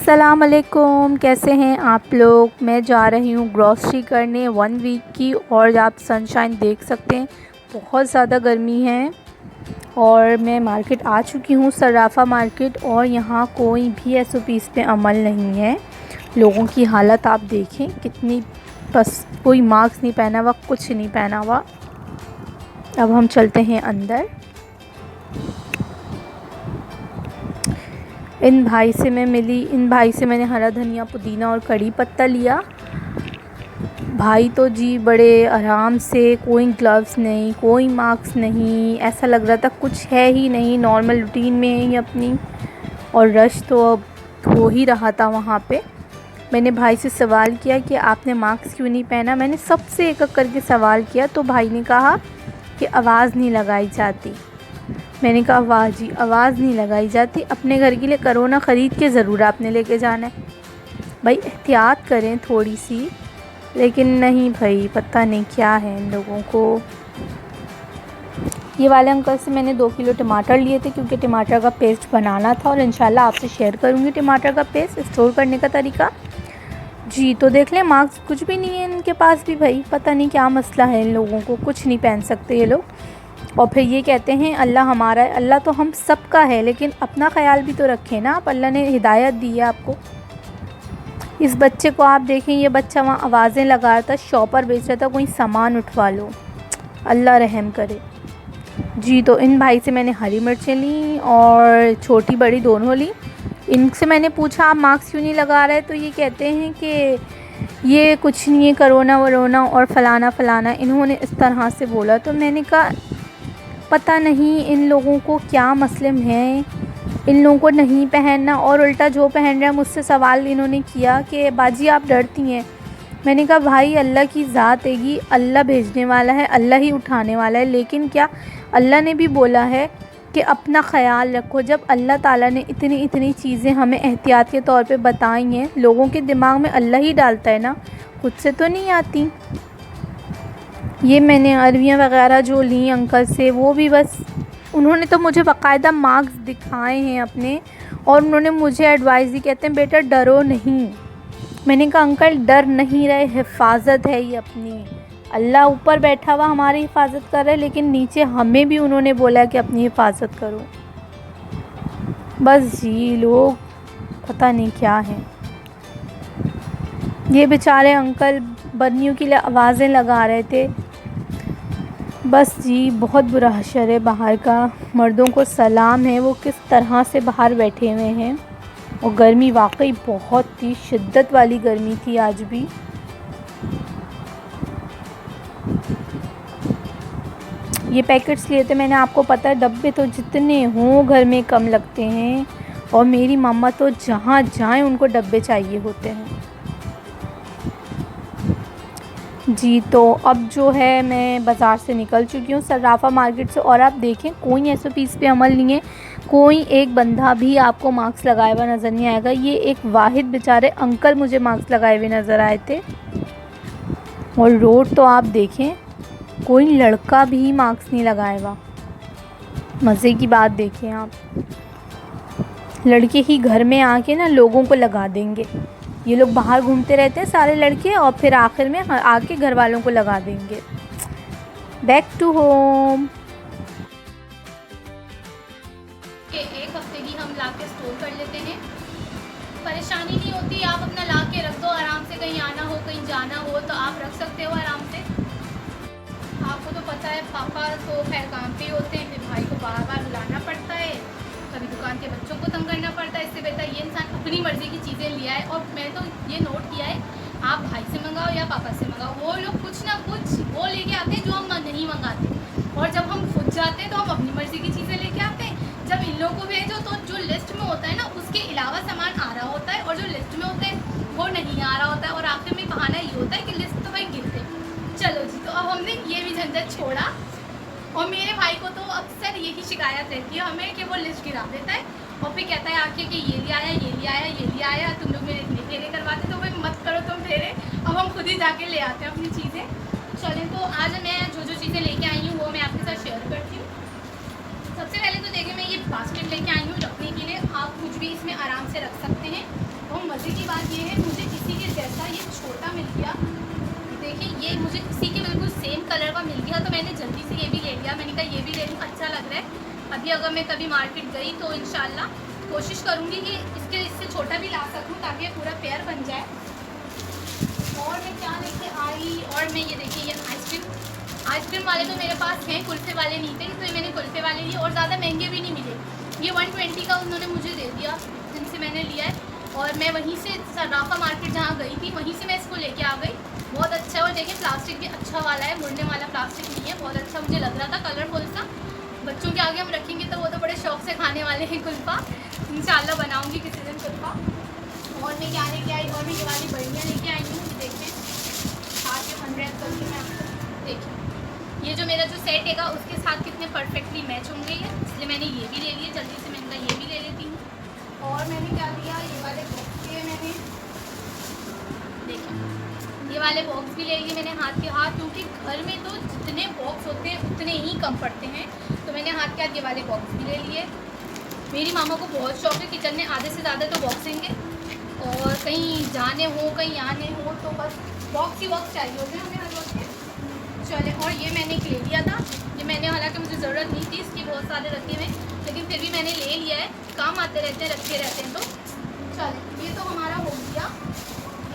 अस्सलाम वालेकुम, कैसे हैं आप लोग। मैं जा रही हूँ ग्रॉसरी करने 1 वीक की, और आप सनशाइन देख सकते हैं, बहुत ज़्यादा गर्मी है। और मैं मार्केट आ चुकी हूँ, सर्राफा मार्केट, और यहाँ कोई भी एसओपीज़ पे अमल नहीं है। लोगों की हालत आप देखें कितनी, बस कोई मास्क नहीं पहना हुआ, कुछ नहीं पहना हुआ। अब हम चलते हैं अंदर। इन भाई से मैं मिली, इन भाई से मैंने हरा धनिया, पुदीना और कड़ी पत्ता लिया। भाई तो जी बड़े आराम से, कोई ग्लव्स नहीं, कोई मास्क नहीं, ऐसा लग रहा था कुछ है ही नहीं, नॉर्मल रूटीन में ही अपनी। और रश तो अब हो ही रहा था वहाँ पे। मैंने भाई से सवाल किया कि आपने मास्क क्यों नहीं पहना। मैंने सबसे एक एक करके सवाल किया, तो भाई ने कहा कि आवाज़ नहीं लगाई जाती। मैंने कहा वाह जी, आवाज़ नहीं लगाई जाती, अपने घर के लिए कोरोना ख़रीद के ज़रूर आपने लेके जाना है। भाई एहतियात करें थोड़ी सी, लेकिन नहीं भाई, पता नहीं क्या है इन लोगों को। ये वाले अंकल से मैंने 2 किलो टमाटर लिए थे, क्योंकि टमाटर का पेस्ट बनाना था, और इंशाल्लाह आपसे शेयर करूँगी टमाटर का पेस्ट स्टोर करने का तरीका जी। तो देख लें, मास्क कुछ भी नहीं है इनके पास भी। भाई पता नहीं क्या मसला है इन लोगों को, कुछ नहीं पहन सकते ये लोग। और फिर ये कहते हैं अल्लाह हमारा है। अल्लाह तो हम सब का है, लेकिन अपना ख्याल भी तो रखें ना आप। अल्लाह ने हिदायत दी है आपको। इस बच्चे को आप देखें, ये बच्चा वहाँ आवाज़ें लगा रहा था, शॉपर बेच रहा था, कोई सामान उठवा लो, अल्लाह रहम करे जी। तो इन भाई से मैंने हरी मिर्चें ली, और छोटी बड़ी दोनों ली। इनसे मैंने पूछा आप मास्क क्यों नहीं लगा रहे, तो ये कहते हैं कि ये कुछ नहीं है, करोना वरोना और फ़लाना फ़लाना, इन्होंने इस तरह से बोला। तो मैंने कहा पता नहीं इन लोगों को क्या मसले हैं, इन लोगों को नहीं पहनना, और उल्टा जो पहन रहा है मुझसे सवाल इन्होंने किया कि बाजी आप डरती हैं। मैंने कहा भाई अल्लाह की ज़ात हैगी, अल्लाह भेजने वाला है, अल्लाह ही उठाने वाला है, लेकिन क्या अल्लाह ने भी बोला है कि अपना ख़याल रखो। जब अल्लाह ताला ने इतनी इतनी चीज़ें हमें एहतियात के तौर पे बताई हैं, लोगों के दिमाग में अल्लाह ही डालता है ना, खुद से तो नहीं आती। ये मैंने अरवियाँ वगैरह जो ली अंकल से, वो भी बस उन्होंने तो मुझे बाकायदा मार्क्स दिखाए हैं अपने, और उन्होंने मुझे एडवाइस दी, कहते हैं बेटा डरो नहीं। मैंने कहा अंकल डर नहीं रहे, हिफाजत है ये अपनी। अल्लाह ऊपर बैठा हुआ हमारी हिफाजत कर रहा है, लेकिन नीचे हमें भी उन्होंने बोला है कि अपनी हिफाजत करो। बस जी, लोग पता नहीं क्या है। ये बेचारे अंकल बदनियों के लिए आवाज़ें लगा रहे थे। बस जी, बहुत बुरा हशर है बाहर का। मर्दों को सलाम है, वो किस तरह से बाहर बैठे हुए हैं। और गर्मी वाकई बहुत ही शिद्दत वाली गर्मी थी आज भी। ये पैकेट्स लिए थे मैंने, आपको पता है डब्बे तो जितने हों घर में कम लगते हैं, और मेरी मम्मा तो जहाँ जाएं उनको डब्बे चाहिए होते हैं जी। तो अब जो है मैं बाज़ार से निकल चुकी हूँ, सर्राफा मार्केट से, और आप देखें कोई एसओपीज़ पे अमल नहीं है। कोई एक बंदा भी आपको मास्क लगाए हुआ नज़र नहीं आएगा। ये एक वाहिद बेचारे अंकल मुझे मास्क लगाए हुए नज़र आए थे। और रोड तो आप देखें, कोई लड़का भी मास्क नहीं लगाए हुआ। मज़े की बात देखें आप, लड़के ही घर में आके ना लोगों को लगा देंगे। ये लोग बाहर घूमते रहते हैं सारे लड़के, और फिर आखिर में आके घर वालों को लगा देंगे। Back to home. एक हफ्ते की हम ला के स्टोर कर लेते हैं, परेशानी नहीं होती। आप अपना ला के रख दो आराम से, कहीं आना हो कहीं जाना हो तो आप रख सकते हो आराम से। आपको तो पता है पापा तो खैर काम पे होते हैं, फिर भाई को बार बार बुलाना पड़ता है, कभी दुकान के बच्चों को तंग करना पड़ता है। इससे बेहतर ये इंसान अपनी मर्ज़ी की चीज़ें लिया है। और मैं तो ये नोट किया है, आप भाई से मंगाओ या पापा से मंगाओ, वो लोग कुछ ना कुछ वो लेके आते हैं जो हम नहीं मंगाते, और जब हम खुद जाते हैं तो हम अपनी मर्ज़ी की चीज़ें लेके आते हैं। जब इन लोगों को भेजो तो जो लिस्ट में होता है ना, उसके अलावा सामान आ रहा होता है, और जो लिस्ट में होता है वो नहीं आ रहा होता है, और आखिर में बहाना ये होता है कि लिस्ट तो भाई गिरते। चलो जी, तो अब हमने ये भी झंझट छोड़ा। और मेरे भाई को तो अक्सर यही शिकायत रहती है हमें कि वो लिस्ट गिरा देता है, और फिर कहता है आके कि ये ले आया, ये ले आया, ये ले आया, तुम लोग मेरे इतने फेरे करवाते, तो भाई मत करो तुम फेरे, अब हम खुद ही जाके ले आते हैं अपनी चीज़ें। चलें, तो आज मैं जो जो चीज़ें लेके आई हूँ वो मैं आपके साथ शेयर करती हूँ। सबसे पहले तो देखिए, मैं ये बास्केट लेके आई हूँ रखने के लिए, आप कुछ भी इसमें आराम से रख सकते हैं। और मज़े की बात ये है, मुझे इसी के जैसा ये छोटा मिल गया। देखिए ये मुझे इसी के बिल्कुल सेम कलर का मिल गया, तो मैंने जल्दी से ये भी ले लिया। मैंने कहा ये भी ले लूँ, अच्छा लग रहा है। अभी अगर मैं कभी मार्केट गई तो इंशाल्लाह कोशिश करूँगी कि इससे छोटा भी ला सकूँ, ताकि ये पूरा पेयर बन जाए। और मैं क्या लेके आई, और मैं ये देखिए ये आइसक्रीम वाले तो मेरे पास हैं, कुल्फ़े वाले नहीं थे, तो मैंने कुल्फ़े वाले लिए, और ज़्यादा महंगे भी नहीं मिले। ये 120 का उन्होंने मुझे दे दिया, जिनसे मैंने लिया है। और मैं वहीं से सर्राफा मार्केट जहाँ गई थी, वहीं से मैं इसको लेके आ गई। बहुत अच्छा है, और देखिए प्लास्टिक भी अच्छा वाला है, मुड़ने वाला प्लास्टिक नहीं है। बहुत अच्छा मुझे लग रहा था, कलरफुल सा। बच्चों के आगे हम रखेंगे तो वो तो बड़े शौक से खाने वाले हैं कुल्फ़ा। इंशाल्लाह बनाऊँगी किसी दिन कुल्फ़ा। और मैं क्या लेके आई, और मैं ये वाली बढ़िया लेके आई हूँ। देखिए साथ में अनरैप करके मैं आपको देखिए ये जो मेरा जो सेट हैगा उसके साथ कितने परफेक्टली मैच होंगे ये, इसलिए मैंने ये भी ले लिए जल्दी से। मैंने कहा ये भी ले लेती हूँ। और मैंने क्या लिया, ये वाले बॉक्स के मैंने देखिए ये वाले बॉक्स भी ले लिए मैंने हाथ के हाथ, क्योंकि घर में तो जितने बॉक्स होते हैं उतने ही कम पड़ते हैं। तो मैंने हाथ के हाथ ये वाले बॉक्स भी ले लिए। मेरी मामा को बहुत शौक है किचन में आधे से ज़्यादा तो बॉक्सिंग है, और कहीं जाने हो कहीं आने हो तो बस बॉक्स ही बॉक्स चाहिए होते हैं हमें हर वक्त के। चले, और ये मैंने ले लिया था। ये मैंने हालांकि मुझे ज़रूरत नहीं थी इसकी, बहुत सारे रखे हुए, लेकिन फिर भी मैंने ले लिया है, काम आते रहते हैं, रखे रहते हैं। तो चले, ये तो हमारा हो गया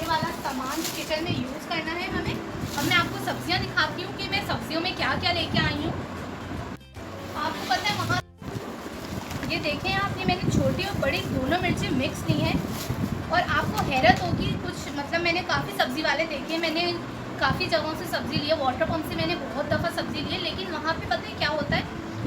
ये वाला सामान किचन में यूज़ करना है हमें। अब मैं आपको सब्जियां दिखाती हूँ कि मैं सब्जियों में क्या क्या लेके आई हूँ। आपको पता है वहाँ ये देखें आप, ये मैंने छोटी और बड़ी दोनों मिर्चें मिक्स ली हैं। और आपको हैरत होगी कुछ, मतलब मैंने काफ़ी सब्ज़ी वाले देखे, मैंने काफ़ी जगहों से सब्ज़ी ली है, वाटर पम्प से मैंने बहुत दफ़ा सब्ज़ी ली है, लेकिन वहाँ पे पता है क्या होता है,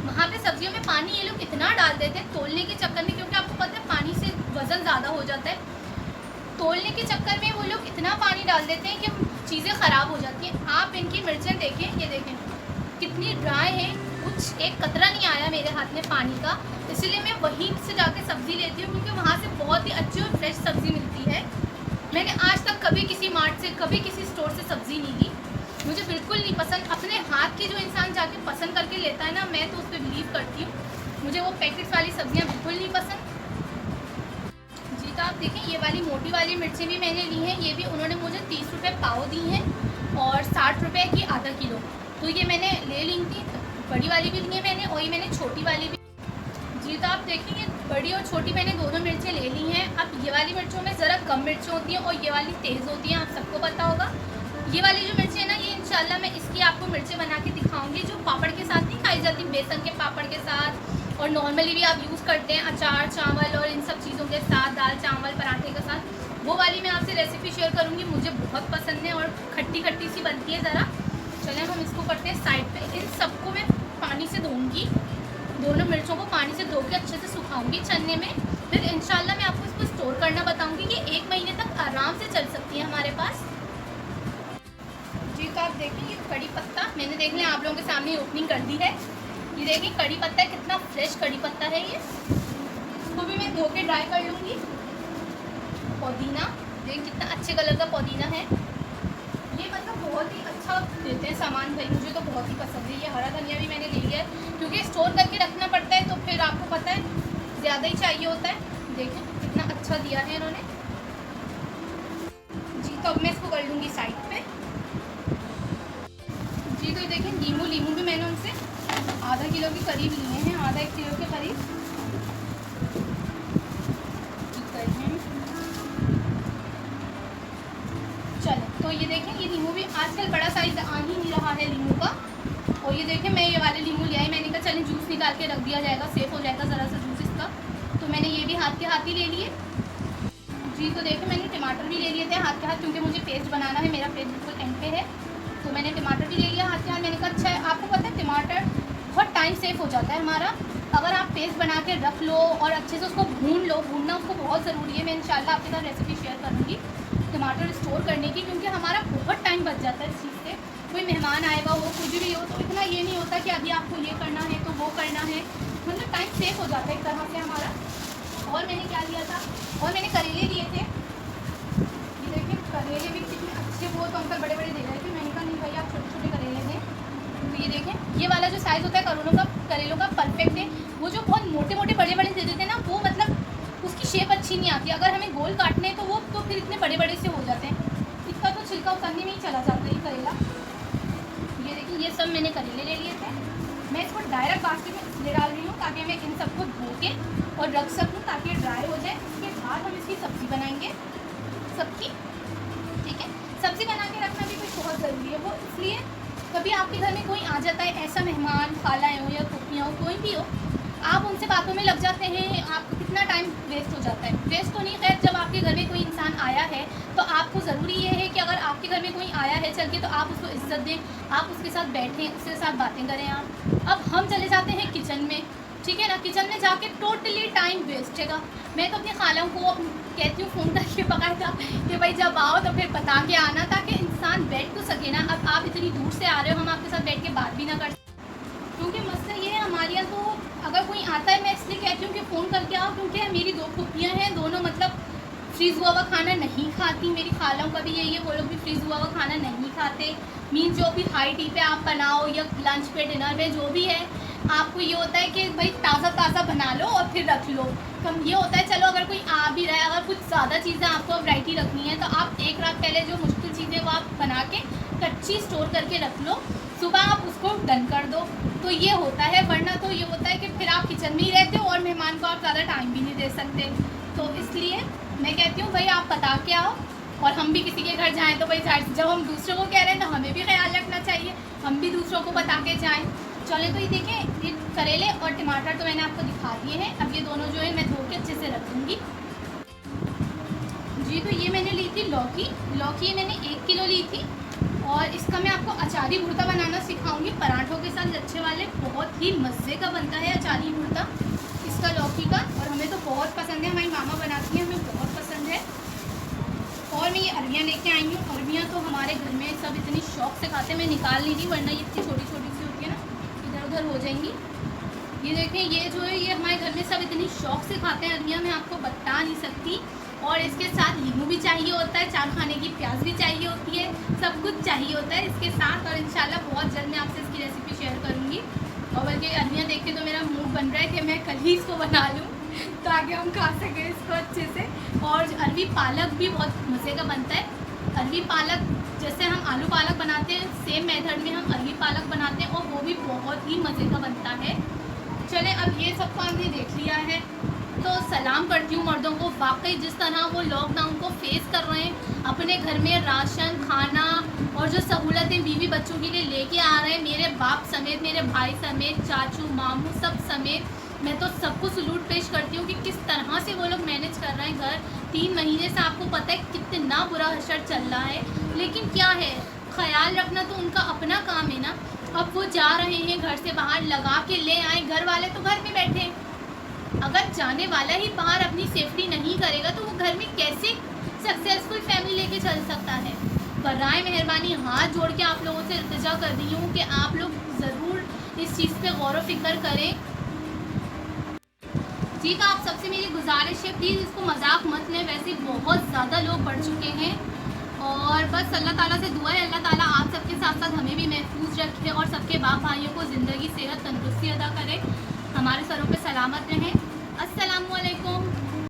वहाँ पे सब्जियों में पानी ये लोग इतना डाल देते हैं तोलने के चक्कर में, क्योंकि आपको पता है पानी से वज़न ज़्यादा हो जाता है। तोलने के चक्कर में वो लोग इतना पानी डाल देते हैं कि चीज़ें ख़राब हो जाती हैं। आप इनकी मिर्चें देखें, ये देखें कितनी ड्राई है, कुछ एक कतरा नहीं आया मेरे हाथ में पानी का। इसलिए मैं वहीं से जाके सब्ज़ी लेती हूँ, क्योंकि वहाँ से बहुत ही अच्छी और फ्रेश सब्ज़ी मिलती है। मैंने आज तक कभी किसी मार्ट से, कभी किसी स्टोर से सब्ज़ी नहीं ली, मुझे बिल्कुल नहीं पसंद। अपने हाथ की जो इंसान जाके पसंद करके लेता है ना, मैं तो उस पर बिलीव करती हूँ। मुझे वो पैकेट्स वाली सब्ज़ियाँ बिल्कुल नहीं पसंद। जी तो आप देखें ये वाली मोटी वाली मिर्चें भी मैंने ली हैं, ये भी उन्होंने मुझे 30 रुपये पाव दी हैं, और 60 रुपये की आधा किलो। तो ये मैंने ले ली थी, बड़ी वाली भी ली है मैंने, और ये मैंने छोटी वाली भी। जी तो आप देखेंगे बड़ी और छोटी मैंने दोनों मिर्चें ले ली हैं। अब ये वाली मिर्चों में ज़रा कम मिर्चें होती हैं, और ये वाली तेज़ होती हैं, आप सबको पता होगा। ये वाली जो मिर्चें हैं ना, ये इंशाल्लाह मैं इसकी आपको मिर्चें बना के दिखाऊंगी, जो पापड़ के साथ नहीं खाई जाती, बेसन के पापड़ के साथ, और नॉर्मली भी आप यूज़ करते हैं अचार चावल और इन सब चीज़ों के साथ, दाल चावल पराठे के साथ। वो वाली मैं आपसे रेसिपी शेयर करूँगी, मुझे बहुत पसंद है, और खट्टी खट्टी सी बनती है ज़रा। चलें हम इसको करते हैं साइड पर। इन सबको मैं पानी से धोऊँगी, दोनों मिर्चों को पानी से धो के अच्छे से सुखाऊंगी छन्ने में। फिर इंशाल्लाह मैं आपको इसको स्टोर करना बताऊंगी कि 1 महीने तक आराम से चल सकती है हमारे पास। जी तो आप देखेंगे कड़ी पत्ता मैंने देख लिया आप लोगों के सामने ओपनिंग कर दी है। ये देखिए कड़ी पत्ता कितना फ्रेश कड़ी पत्ता है ये, इसको भी मैं धो के ड्राई कर लूँगी। पुदीना देखिए कितना अच्छे कलर का पुदीना है, ये मतलब बहुत ही अच्छा देते हैं सामान भाई, मुझे तो बहुत ही पसंद है। ये हरा धनिया भी मैंने ले लिया है, क्योंकि स्टोर करके रखना पड़ता है, तो फिर आपको पता है ज़्यादा ही चाहिए होता है। देखिए कितना अच्छा दिया है इन्होंने। जी तो अब मैं इसको कर लूँगी साइड पे। जी तो देखिए नींबू भी मैंने उनसे आधा किलो के करीब लिए हैं, आधा 1 किलो के करीब। चलो तो ये देखें ये नींबू भी आजकल बड़ा साइज आ ही नहीं रहा है नींबू का। और ये देखें मैं ये वाले नींबू ले आई, मैंने कहा चलें जूस निकाल के रख दिया जाएगा, सेफ हो जाएगा ज़रा सा जूस इसका। तो मैंने ये भी हाथ के हाथ ही ले लिए। जी तो देखो मैंने टमाटर भी ले लिए थे हाथ के हाथ, क्योंकि मुझे पेस्ट बनाना है, मेरा पेस्ट बिल्कुल एंड पे है। तो मैंने टमाटर भी ले लिया हाथ के हाथ। मैंने कहा अच्छा है, आपको पता है टमाटर बहुत टाइम सेव हो जाता है हमारा, अगर आप पेस्ट बना के रख लो और अच्छे से उसको भून लो, भूनना उसको बहुत ज़रूरी है। मैं इंशाल्लाह आपके साथ रेसिपी शेयर करूँगी टमाटर स्टोर करने की, क्योंकि हमारा बहुत टाइम बच जाता है इस चीज़ से। कोई मेहमान आएगा हो कुछ भी हो तो इतना ये नहीं होता कि अभी आपको ये करना है तो वो करना है, मतलब टाइम सेव हो जाता है एक तरह से हमारा। और मैंने क्या लिया था, और मैंने करेले लिए थे। ये देखिए करेले भी कितने अच्छे, वो तो अंकल बड़े बड़े दे रहे थे, मैंने कहा नहीं भाई आप छोटे छोटे करेले दें। तो ये देखें ये वाला जो साइज़ होता है करेलों का परफेक्ट है। वो जो बहुत मोटे मोटे बड़े बड़े दे देते हैं ना, वो मतलब उसकी शेप अच्छी अच्छी नहीं आती। अगर हमें गोल काटने हैं तो वो तो फिर इतने बड़े बड़े से हो जाते हैं। इसका तो छिलका उतारने में ही चला जाता है ये करेला। ये देखिए ये सब मैंने करेले ले लिए थे। मैं इसको डायरेक्ट बास्केट में इसलिए डाल रही हूँ ताकि मैं इन सबको धो के और रख सकूँ ताकि ये ड्राई हो जाए। उसके बाद हम इसकी सब्ज़ी बनाएंगे सबकी, ठीक है। सब्ज़ी बना के रखना भी कुछ बहुत ज़रूरी है। वो इसलिए कभी आपके घर में कोई आ जाता है ऐसा मेहमान, खालाएँ हो या फूफियाँ हो, कोई भी हो, आप उनसे बातों में लग जाते हैं, आपको कितना टाइम वेस्ट हो जाता है। वेस्ट तो नहीं, खैर जब आपके घर में कोई इंसान आया है तो आपको ज़रूरी ये है कि अगर आपके घर में कोई आया है चल के तो आप उसको इज्जत दें, आप उसके साथ बैठें, उसके साथ बातें करें आप। अब हम चले जाते हैं किचन में, ठीक है ना। किचन में जाके टोटली टाइम वेस्ट हैगा। मैं तो अपनी खालों को कहती हूँ फ़ोन करके बाकायदा कि भाई जब आओ तो फिर बता के आना ताकि इंसान बैठ तो सके ना। अब आप इतनी दूर से आ रहे हो, हम आपके साथ बैठ के बात भी ना कर, क्योंकि मसला ये है हमारे यहाँ तो अगर कोई आता है, मैं इसलिए कहती हूँ कि फ़ोन करके आओ, क्योंकि मेरी 2 फूफियाँ हैं, दोनों मतलब फ्रीज़ हुआ हुआ खाना नहीं खाती। मेरी खालों का भी यही है, वो लोग भी फ्रीज़ हुआ हुआ खाना नहीं खाते। मीन जो भी हाई टी पे आप बनाओ या लंच पे डिनर में जो भी है, आपको ये होता है कि भाई ताज़ा ताज़ा बना लो और फिर रख लो। कम ये होता है चलो अगर कोई आ भी रहा है, अगर कुछ ज़्यादा चीज़ें आपको वैरायटी रखनी है तो आप एक रात पहले जो मुश्किल चीज़ें वो आप बना के कच्ची स्टोर करके रख लो, सुबह आप उसको डन कर दो, तो ये होता है। वरना तो ये होता है कि फिर आप किचन में ही रहते हो और मेहमान को आप ज़्यादा टाइम भी नहीं दे सकते। तो इसलिए मैं कहती हूँ भाई आप बता के आओ, और हम भी किसी के घर जाएँ तो भाई जब हम दूसरों को कह रहे हैं तो हमें भी ख्याल रखना चाहिए, हम भी दूसरों को बता के जाएँ। चले तो ये देखें, ये करेले और टमाटर तो मैंने आपको दिखा दिए हैं। अब ये दोनों जो है मैं धो के अच्छे से रख दूँगी जी। तो ये मैंने ली थी लौकी, ये मैंने 1 किलो ली थी, और इसका मैं आपको अचारी भुर्ता बनाना सिखाऊंगी पराठों के साथ। अच्छे वाले बहुत ही मज़े का बनता है अचारी भुर्ता इसका, लौकी का, और हमें तो बहुत पसंद है, हमारी मामा बनाती हैं, हमें बहुत पसंद है। और मैं ये अरबियाँ लेके आई हूँ। अरबियाँ तो हमारे घर में सब इतनी शौक से खाते हैं, मैं निकाल नहीं रही वरना ये इतनी छोटी छोटी सी होती है ना, इधर उधर हो जाएंगी। ये देखें, ये जो है ये हमारे घर में सब इतनी शौक से खाते हैं अरबियाँ, मैं आपको बता नहीं सकती। और इसके साथ नींबू भी चाहिए होता है, चाट खाने की प्याज भी चाहिए होती है, सब कुछ चाहिए होता है इसके साथ। और इंशाल्लाह बहुत जल्द मैं आपसे इसकी रेसिपी शेयर करूँगी। और बल्कि अरबियाँ देख के तो मेरा मूड बन रहा है कि मैं कल ही इसको बना लूँ ताकि हम खा सकें इसको अच्छे से। और अरबी पालक भी बहुत मज़े का बनता है। अरबी पालक जैसे हम आलू पालक बनाते हैं, सेम मेथड में हम अरबी पालक बनाते हैं, और वो भी बहुत ही मज़े का बनता है। चले अब ये सबको हमने देख लिया है, तो सलाम करती हूँ मर्दों को। वाकई जिस तरह वो लॉकडाउन को फेस कर रहे हैं, अपने घर में राशन, खाना और जो सहूलतें बीवी बच्चों के लिए लेके आ रहे हैं, मेरे बाप समेत, मेरे भाई समेत, चाचू मामू सब समेत, मैं तो सबको सलूट पेश करती हूँ कि किस तरह से वो लोग मैनेज कर रहे हैं घर। 3 महीने से आपको पता है कितना बुरा हशर चल रहा है, लेकिन क्या है, ख्याल रखना तो उनका अपना काम है ना। अब वो जा रहे हैं घर से बाहर, लगा के ले आए, घर वाले तो घर में बैठे हैं। अगर जाने वाला ही बाहर अपनी सेफ्टी नहीं करेगा तो वो घर में कैसे सक्सेसफुल फैमिली लेके चल सकता है। बराए मेहरबानी हाथ जोड़ के आप लोगों से इल्तिजा कर रही हूँ कि आप लोग ज़रूर इस चीज़ पे गौर व फिक्र करें। ठीक है, आप सबसे मेरी गुजारिश है प्लीज़ इसको मजाक मत लें, वैसे बहुत ज़्यादा लोग बढ़ चुके हैं। और बस अल्लाह ताला से दुआ है, अल्लाह ताला आप सबके साथ साथ हमें भी महफूज रखे और सबके बाप भाइयों को ज़िंदगी, सेहत, तंदुरुस्ती अदा करे, हमारे सरों पे सलामत रहें। अस्सलामुअलैकुम।